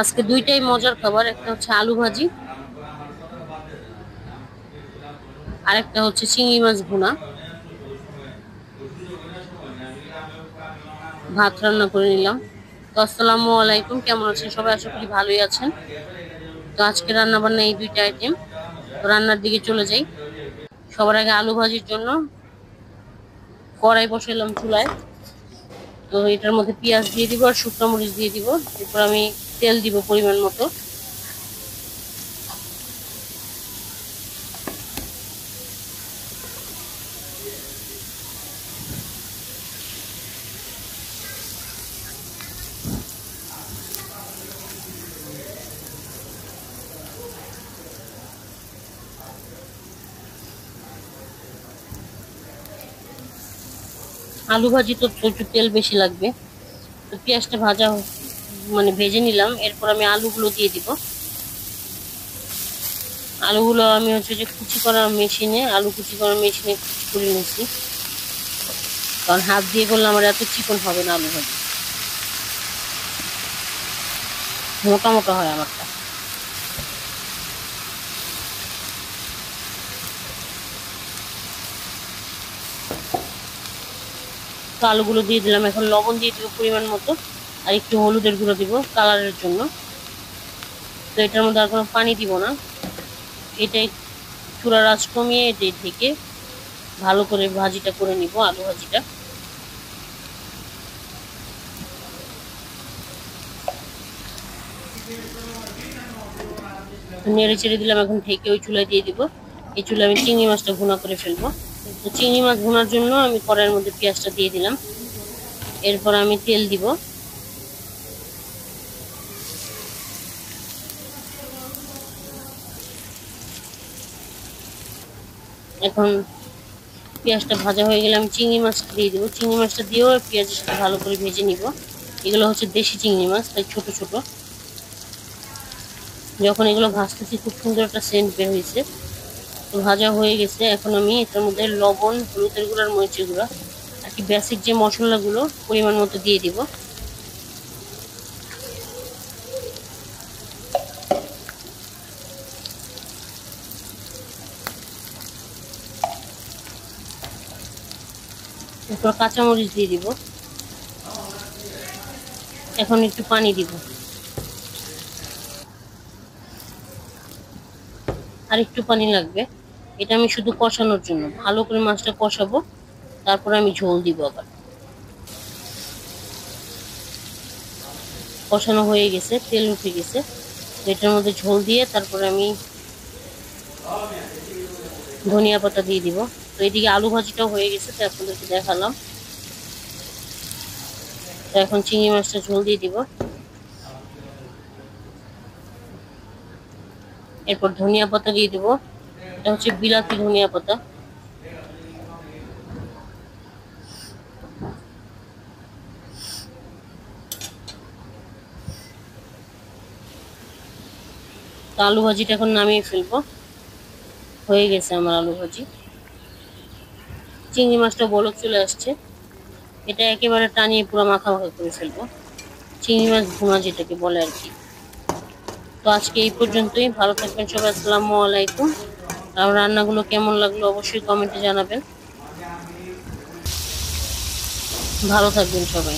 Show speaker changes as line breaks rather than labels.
আজকে দুইটাই মজার খাবার, একটা হচ্ছে আলু ভাজি আর একটা হচ্ছে চিংড়ি মাছ ভুনা। ভাত রান্না করে নিলাম। তো আসসালামু আলাইকুম, কেমন আছেন সবাই? আশা করি ভালোই আছেন। তো আজকে রান্না বান্না এই দুইটা আইটেম। তো রান্নার দিকে চলে যাই। সবার আগে আলু ভাজির জন্য কড়াই বসাইলাম চুলায়। তো এটার মধ্যে পেঁয়াজ দিয়ে দিব আর শুকনো মরিচ দিয়ে দিব। এরপর আমি তেল দিব পরিমাণ মতো। আলু ভাজি তো একটু তেল বেশি লাগবে। তো পেঁয়াজটা ভেজে নিলাম। এরপর আমি আলুগুলো দিয়ে দিব। আলুগুলো আমি হচ্ছে যে আলু কুচি করার মেশিনে কুচি করে নিয়েছি, কারণ হাত দিয়ে করলে আমার এত চিকন হবে না, আলু ভাজি মোটা মোটা হয় আমারটা। তো আলুগুলো দিয়ে দিলাম। এখন লবণ দিয়ে দিব পরিমাণ মতো, আর একটু হলুদের গুঁড়ো দিব কালারের জন্য। তো এটার মধ্যে আর কোনো পানি দিব না। এটাই চুলার আঁচ কমিয়ে এটাই থেকে ভালো করে ভাজিটা করে নিব, আলু ভাজিটা। নেড়ে চেড়ে দিলাম। এখন ঢেকে ওই চুলায় দিয়ে দিব। এই চুলায় আমি চিংড়ি মাছটা ভুনা করে ফেলবো। তো চিংড়ি মাছ ভুনার জন্য আমি কড়াইয়ের মধ্যে পেঁয়াজটা দিয়ে দিলাম। এরপর আমি তেল দিব। এখন পেঁয়াজটা ভাজা হয়ে গেলে আমি চিংড়ি মাছটা দিয়ে দিব। চিংড়ি মাছটা দিয়েও পেঁয়াজের সাথে ভালো করে ভেজে নিব। এগুলো হচ্ছে দেশি চিংড়ি মাছ, তাই ছোট ছোট। যখন এগুলো ভাজতেছি খুব সুন্দর একটা সেন্ট বের হয়েছে। তো ভাজা হয়ে গেছে। এখন আমি এটার মধ্যে লবণ, হলুদের গুঁড়ো আর মরিচের গুঁড়ো আর কি বেসিক যে মশলাগুলো পরিমাণ মতো দিয়ে দিব। এরপর কাঁচামরিচ দিয়ে দিব। এখন একটু পানি দিব, আর একটু পানি লাগবে। এটা আমি শুধু কষানোর জন্য, ভালো করে মাছটা কষাবো, তারপর আমি ঝোল দিব। আবার কষানো হয়ে গেছে, তেল উঠে গেছে। এটার মধ্যে ঝোল দিয়ে তারপরে আমি ধনিয়া পাতা দিয়ে দিব। তো এদিকে আলু ভাজিটাও হয়ে গেছে, তো আপনাদেরকে দেখালাম। তো এখন চিংড়ি মাছটা ঝোল দিয়ে দিব। এরপর ধনিয়া পাতা দিয়ে দিব। এটা হচ্ছে বিলাতি ধনিয়া পাতা। তো আলু ভাজিটা এখন নামিয়ে ফেলবো। হয়ে গেছে আমার আলু ভাজি। চিংড়ি মাছটা বলক চলে আসছে। এটা একেবারে টানিয়ে পুরো মাখা মাখা করে ফেলবো, চিংড়ি মাছ ভুনা যেটাকে বলে আর কি। তো আজকে এই পর্যন্তই। ভালো থাকবেন সবাই। আসসালামু আলাইকুম। আর রান্নাগুলো কেমন লাগলো অবশ্যই কমেন্টে জানাবেন। ভালো থাকবেন সবাই।